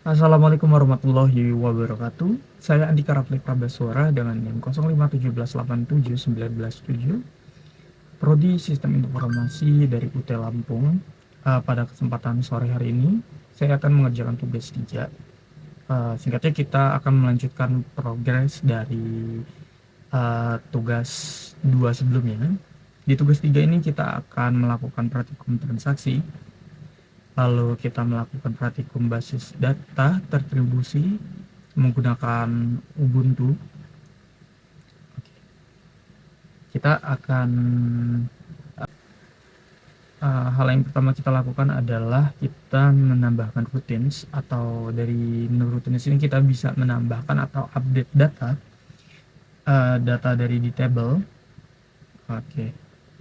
Assalamualaikum warahmatullahi wabarakatuh. Saya Andika Rafli Prabaswara dengan NIM 0517879197, Prodi Sistem Informasi dari UT Lampung. Pada kesempatan sore hari ini, saya akan mengerjakan tugas 3. Singkatnya kita akan melanjutkan progres dari tugas 2 sebelumnya. Di tugas 3 ini kita akan melakukan praktikum transaksi. Lalu kita melakukan praktikum basis data terdistribusi menggunakan Ubuntu. Kita akan hal yang pertama kita lakukan adalah kita menambahkan routines, atau dari menu routines ini kita bisa menambahkan atau update data dari di table. Oke,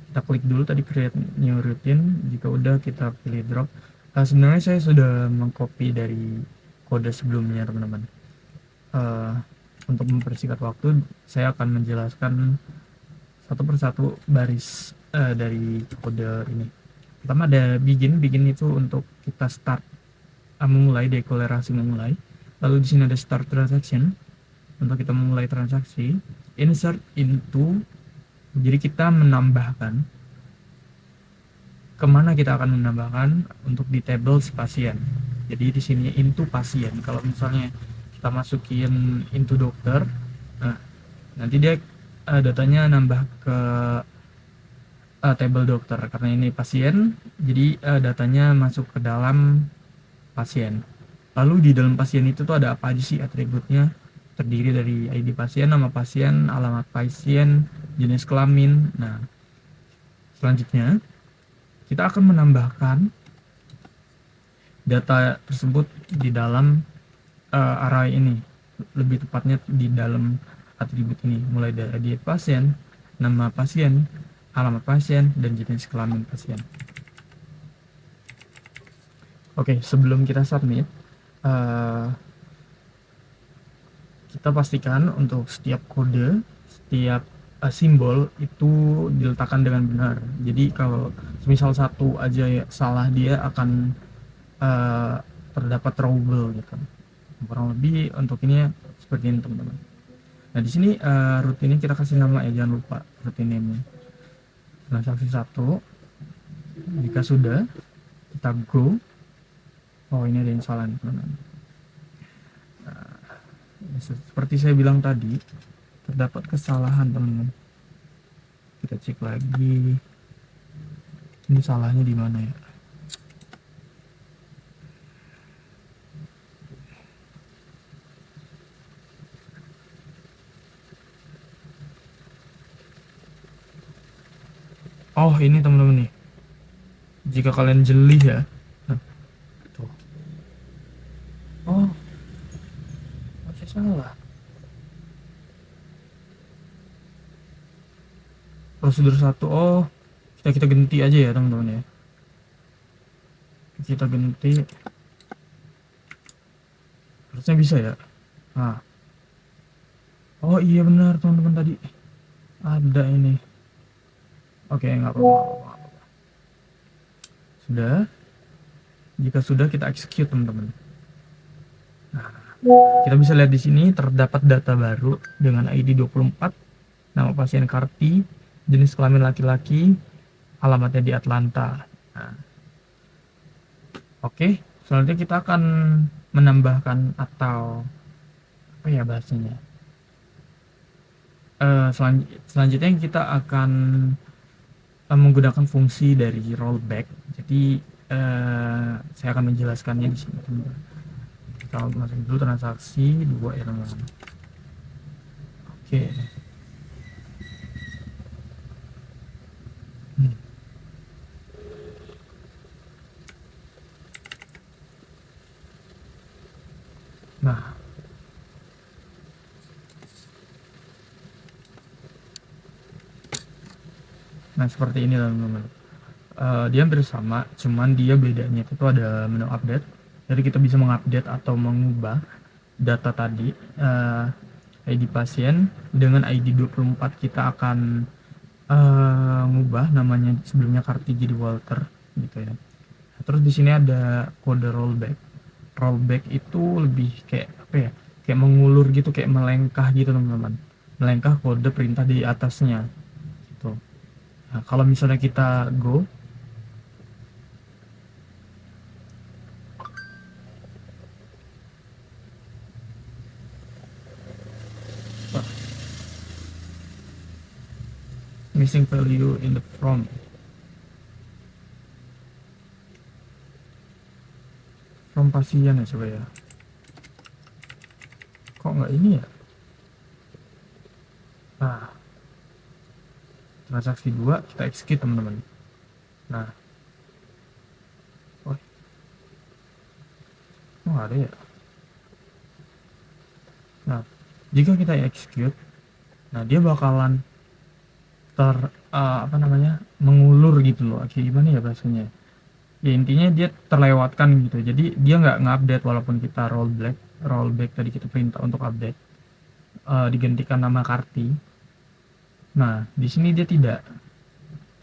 kita klik dulu tadi create new routine. Jika udah, kita pilih drop. Sebenarnya saya sudah mengcopy dari kode sebelumnya, teman-teman. Untuk mempersingkat waktu, saya akan menjelaskan satu persatu baris dari kode ini. Pertama ada begin itu untuk kita start, memulai, deklarasi memulai. Lalu di sini ada start transaction untuk kita memulai transaksi. Insert into, jadi kita menambahkan. Kemana kita akan menambahkan? Untuk di table pasien. Jadi di sini into pasien. Kalau misalnya kita masukin into dokter, nah nanti dia datanya nambah ke table dokter. Karena ini pasien, jadi datanya masuk ke dalam pasien. Lalu di dalam pasien itu tuh ada apa aja sih atributnya? Terdiri dari ID pasien, nama pasien, alamat pasien, jenis kelamin. Nah, selanjutnya kita akan menambahkan data tersebut di dalam array ini, lebih tepatnya di dalam atribut ini, mulai dari ID pasien, nama pasien, alamat pasien, dan jenis kelamin pasien. Oke, sebelum kita submit, kita pastikan untuk setiap kode, setiap simbol itu diletakkan dengan benar. Jadi kalau misal satu aja ya salah, dia akan terdapat trouble gitu. Kurang lebih untuk ini seperti ini, teman-teman. Nah di sini rutinnya kita kasih nama ya, jangan lupa routine name-nya. Transaksi 1. Jika sudah, kita go. Oh, ini ada yang salah nih, teman-teman. Seperti saya bilang tadi, terdapat kesalahan, teman-teman. Kita cek lagi. Ini salahnya di mana ya? Oh, ini teman-teman nih. Jika kalian jeli ya. Nah, tuh. Oh, masih salah. Prosedur 1. Oh, kita ganti aja ya, teman-teman ya. Kita ganti. Harusnya bisa ya. Nah. Oh iya benar, teman-teman, tadi ada ini. Oke, nggak apa-apa. Sudah. Jika sudah, kita execute, teman-teman. Nah, kita bisa lihat di sini terdapat data baru dengan ID 24, nama pasien Karti, jenis kelamin laki-laki, alamatnya di Atlanta. Nah, oke, selanjutnya kita akan menambahkan atau apa ya bahasanya? Selanjutnya kita akan menggunakan fungsi dari rollback. Jadi saya akan menjelaskannya di sini. Kita masuk dulu transaksi 2 ya, teman-teman. Oke. Nah seperti ini, teman-teman. Dia hampir sama, cuman dia bedanya itu ada menu update. Jadi kita bisa mengupdate atau mengubah data tadi, ID pasien dengan ID 24. Kita akan ngubah namanya, sebelumnya Karti jadi Walter gitu ya. Terus di sini ada kode rollback. rollback itu lebih kayak apa ya, kayak mengulur gitu, kayak melengkah gitu teman-teman, melengkah kode perintah di atasnya gitu. Nah, kalau misalnya kita go, missing value in the from pasien ya, coba ya, kok nggak ini ya. Nah, transaksi 2 kita execute teman-teman. Nah, oh, nggak ada ya. Nah, jika kita execute, nah dia bakalan apa namanya, mengulur gitu loh, kayak gimana ya bahasanya ya, intinya dia terlewatkan gitu, jadi dia nggak ngupdate walaupun kita rollback tadi kita perintah untuk update, digantikan nama Karti. Nah di sini dia tidak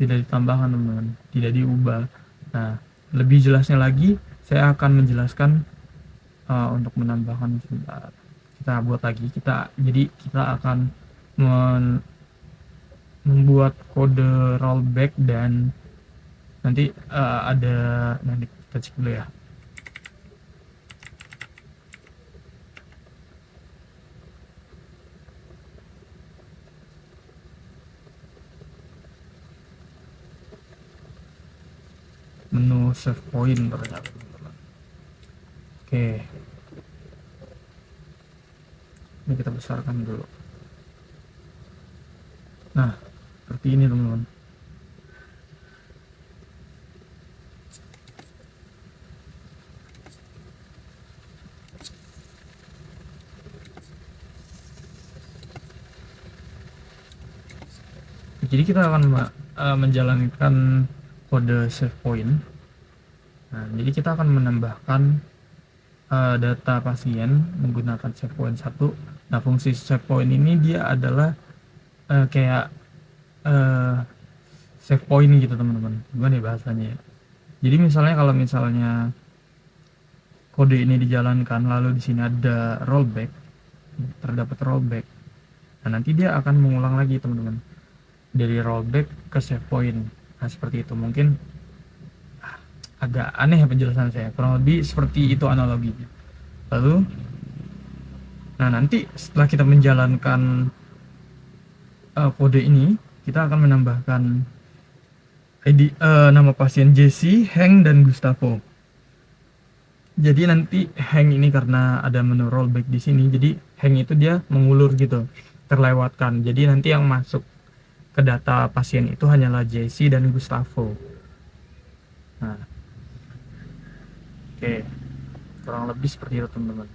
ditambahkan teman-teman, tidak diubah. Nah lebih jelasnya lagi saya akan menjelaskan, untuk menambahkan sebentar, kita buat lagi, kita akan membuat kode rollback, dan nanti ada, nanti kita cek dulu ya. Menu save point ternyata teman-teman. Oke, ini kita besarkan dulu. Nah seperti ini teman-teman. Jadi kita akan menjalankan kode save point. Nah, jadi kita akan menambahkan data pasien menggunakan save point 1. Nah, fungsi save point ini dia adalah kayak save point gitu teman-teman. Gimana ya bahasanya ya? Jadi misalnya kalau misalnya kode ini dijalankan lalu di sini ada rollback, terdapat rollback. Nah, nanti dia akan mengulang lagi teman-teman, dari rollback ke save point. Nah, seperti itu. Mungkin agak aneh ya penjelasan saya, kurang lebih seperti itu analoginya. Lalu nah nanti setelah kita menjalankan kode ini, kita akan menambahkan nama pasien Jesse, Hank, dan Gustavo. Jadi nanti Hank ini karena ada menu rollback di sini, jadi Hank itu dia mengulur gitu, terlewatkan. Jadi nanti yang masuk ke data pasien itu hanyalah Jesse dan Gustavo. Nah, oke, kurang lebih seperti itu teman-teman.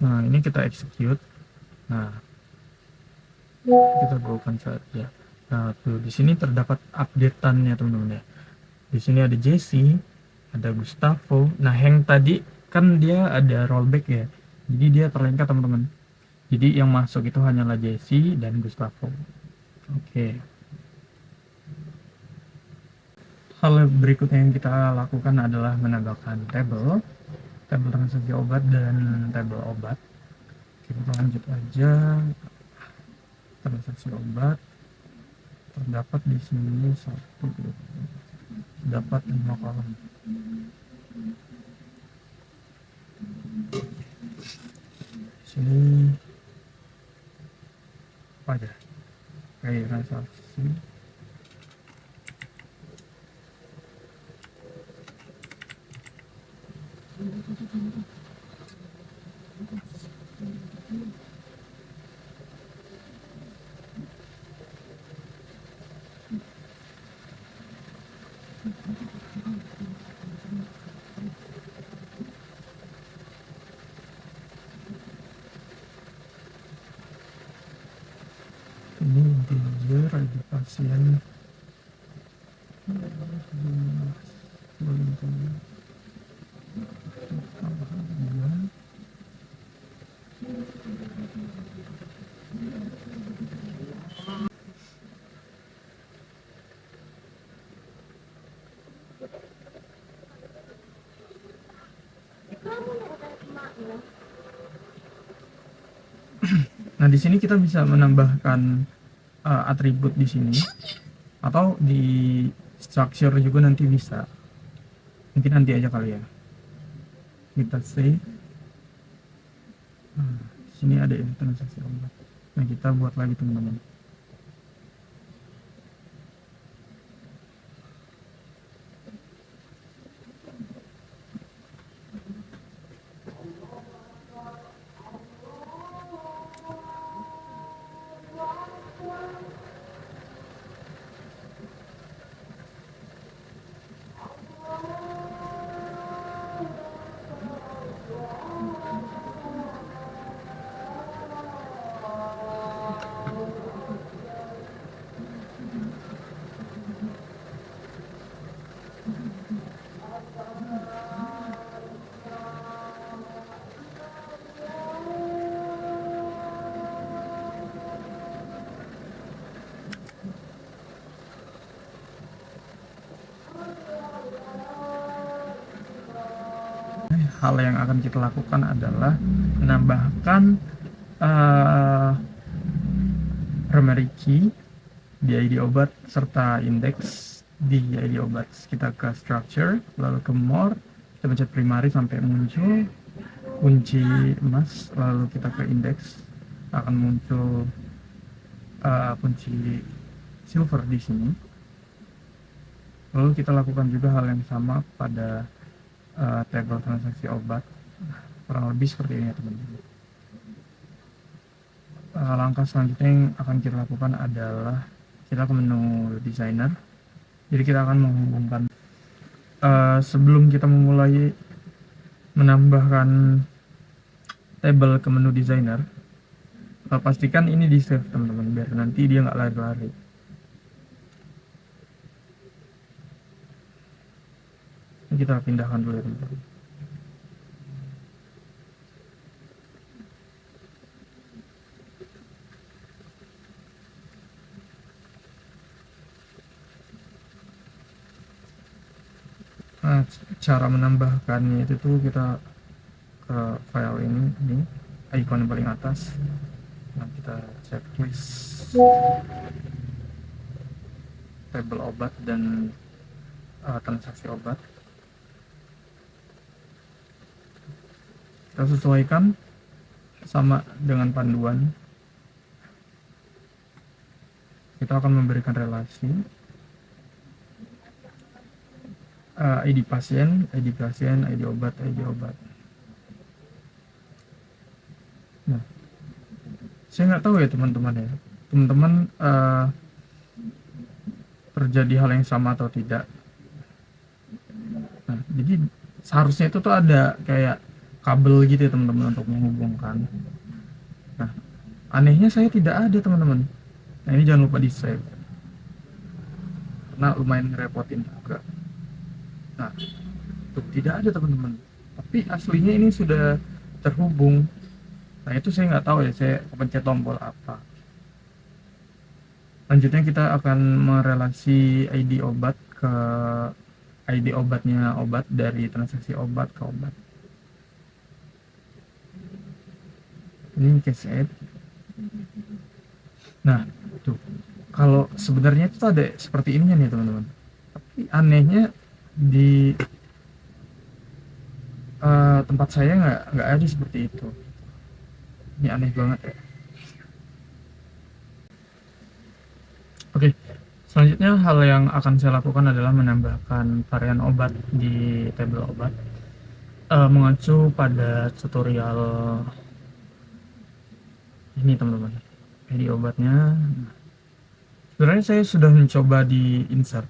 Nah ini kita execute. Nah kita go-kan saja. Nah tuh di sini terdapat updateannya teman-teman ya. Di sini ada Jesse, ada Gustavo. Nah Hank tadi kan dia ada rollback ya, jadi dia terlengkap teman-teman. Jadi yang masuk itu hanyalah Jesse dan Gustavo. Oke. Hal berikutnya yang kita lakukan adalah menambahkan tabel transaksi obat dan tabel obat. Kita lanjut aja. Transaksi obat terdapat di sini satu, dapat 5 kolom. Sini apa aja? Kayak transaksi. Ini integer ID pasien. Nah, di sini kita bisa menambahkan atribut di sini, atau di structure juga nanti bisa. Mungkin nanti aja kali ya. Kita save. Di sini ada ya transaksi obat. Nah, kita buat lagi teman-teman. Hal yang akan kita lakukan adalah menambahkan primary key di ID obat serta indeks di ID obat. Kita ke structure, lalu ke more, kita pencet primary sampai muncul kunci emas, lalu kita ke indeks, akan muncul kunci silver di sini. Lalu kita lakukan juga hal yang sama pada table transaksi obat, kurang lebih seperti ini ya teman-teman. Langkah selanjutnya yang akan kita lakukan adalah kita ke menu designer. Jadi kita akan menghubungkan sebelum kita memulai menambahkan table ke menu designer, pastikan ini di save teman-teman, biar nanti dia nggak lari-lari. Kita pindahkan dulu ya teman-teman. Nah, cara menambahkannya itu tuh kita ke file ini ikon yang paling atas. Nah, kita checklist table obat dan transaksi obat. Kita sesuaikan sama dengan panduan. Kita akan memberikan relasi ID pasien, ID obat. Nah, saya nggak tahu ya teman-teman ya. Teman-teman terjadi hal yang sama atau tidak. Nah, jadi seharusnya itu tuh ada kayak kabel gitu ya teman-teman untuk menghubungkan. Nah, anehnya saya tidak ada teman-teman. Nah, ini jangan lupa di save karena lumayan ngerepotin juga. Nah, tuh tidak ada teman-teman, tapi aslinya ini sudah terhubung. Nah, itu saya nggak tahu ya, saya pencet tombol apa. Lanjutnya kita akan merelasi ID obat ke ID obatnya obat dari transaksi obat ke obat. Ini case add. Nah, tuh kalau sebenarnya itu ada seperti ininya nih teman-teman, tapi anehnya di tempat saya nggak ada seperti itu. Ini aneh banget ya. Oke, selanjutnya hal yang akan saya lakukan adalah menambahkan varian obat di tabel obat, mengacu pada tutorial ini teman-teman. Ini obatnya. Sebenarnya saya sudah mencoba di insert,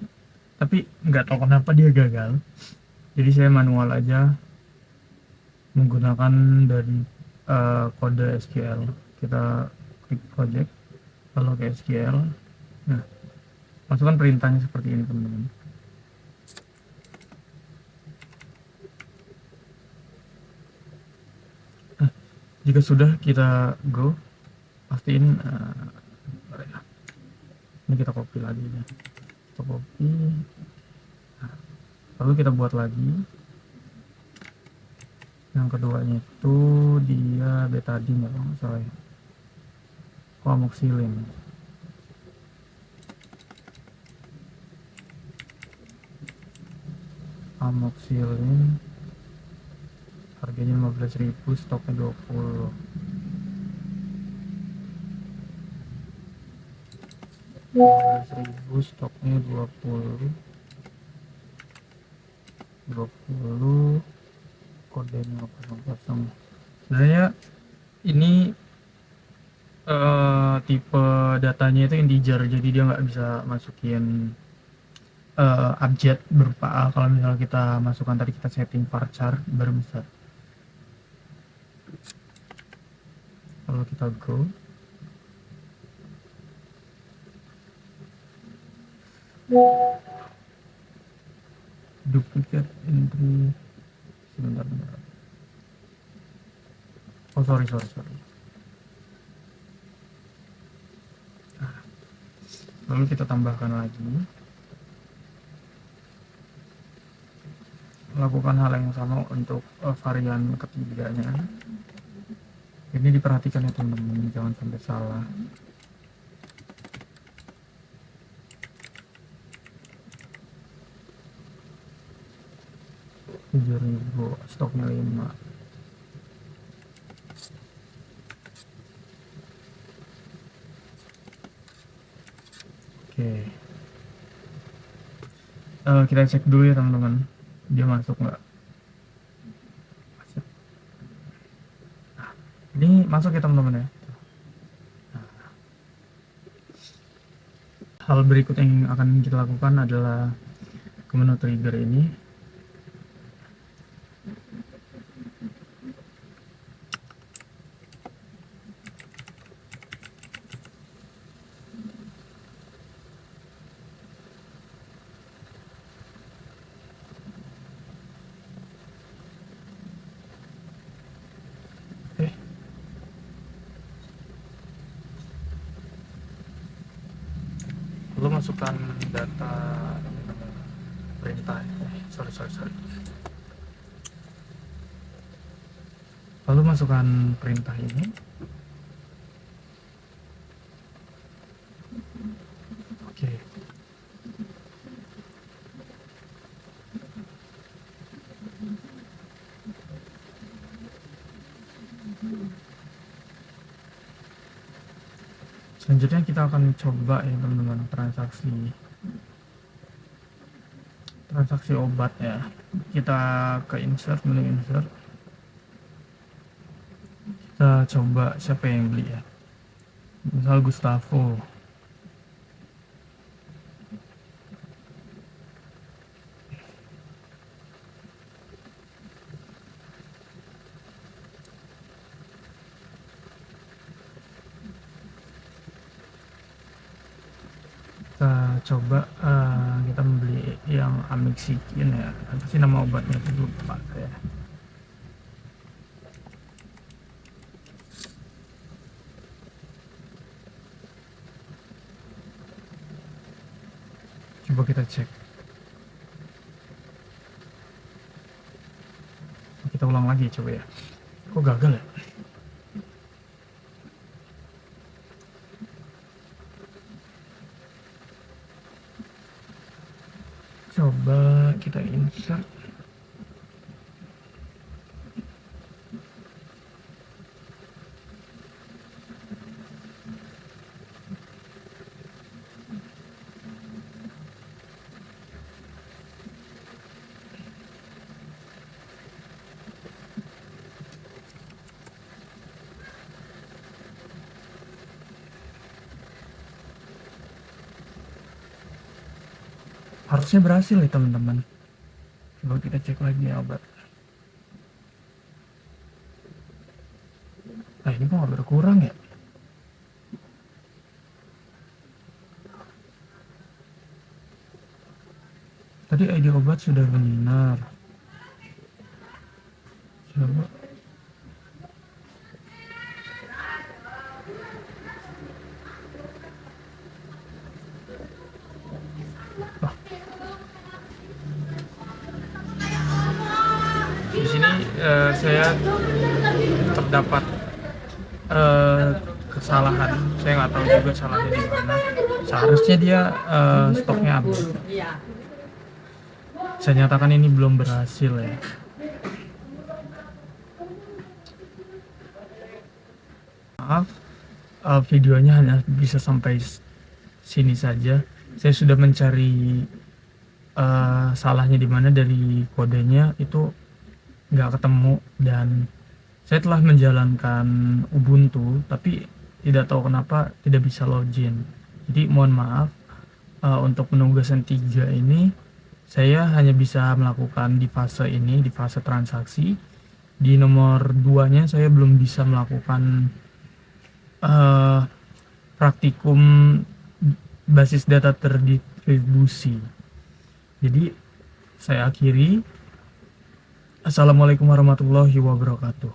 tapi nggak tahu kenapa dia gagal. Jadi saya manual aja menggunakan dari kode SQL. Kita klik project, lalu ke SQL. Nah, masukkan perintahnya seperti ini teman-teman. Nah, jika sudah kita go, pastiin ini kita copy lagi ya. Kita copy. Nah, lalu kita buat lagi. Yang keduanya itu dia betadine ya kalau nggak salah ya. amoxilin. Amoxilin harganya 15.000, stoknya 20. Rp15.000, stoknya 20. Kodenya 00. Sebenarnya ini tipe datanya itu integer, jadi dia nggak bisa masukin abjad berupa A. Kalau misalnya kita masukkan tadi, kita setting varchar baru bisa. Kalau kita go, duplicate entry, sebentar. Oh sorry. Lalu kita tambahkan lagi, lakukan hal yang sama untuk varian ketiganya. Ini diperhatikan ya teman-teman, jangan sampai salah. Rp7.000, stoknya 5. Oke. Kita cek dulu ya teman-teman, dia masuk nggak. Ini masuk ya teman-teman ya. Hal berikut yang akan kita lakukan adalah ke menu trigger ini. Lalu masukkan data perintah. Sorry. Lalu masukkan perintah ini. Oke. Selanjutnya kita akan coba ya teman-teman, transaksi obat ya. Kita ke insert, menu insert. Kita coba siapa yang beli ya. Misal Gustavo. Kita coba kita membeli yang Amexikin ya. Apa sih nama obatnya itu, lupa saya. Coba kita cek. Kita ulang lagi coba ya. Kok gagal ya? Coba kita insert. Harusnya berhasil ya teman-teman. Coba kita cek lagi ya obat. Ini kok nggak berkurang ya? Tadi ID obat sudah benar. Coba. Di sini saya terdapat kesalahan. Saya nggak tahu juga salahnya di mana. Seharusnya dia stoknya habis. Saya nyatakan ini belum berhasil ya. Maaf, videonya hanya bisa sampai sini saja. Saya sudah mencari salahnya di mana dari kodenya itu nggak ketemu, dan saya telah menjalankan Ubuntu tapi tidak tahu kenapa tidak bisa login. Jadi mohon maaf, untuk penugasan 3 ini saya hanya bisa melakukan di fase ini, di fase transaksi. Di nomor 2 nya saya belum bisa melakukan praktikum basis data terdistribusi. Jadi saya akhiri. Assalamualaikum warahmatullahi wabarakatuh.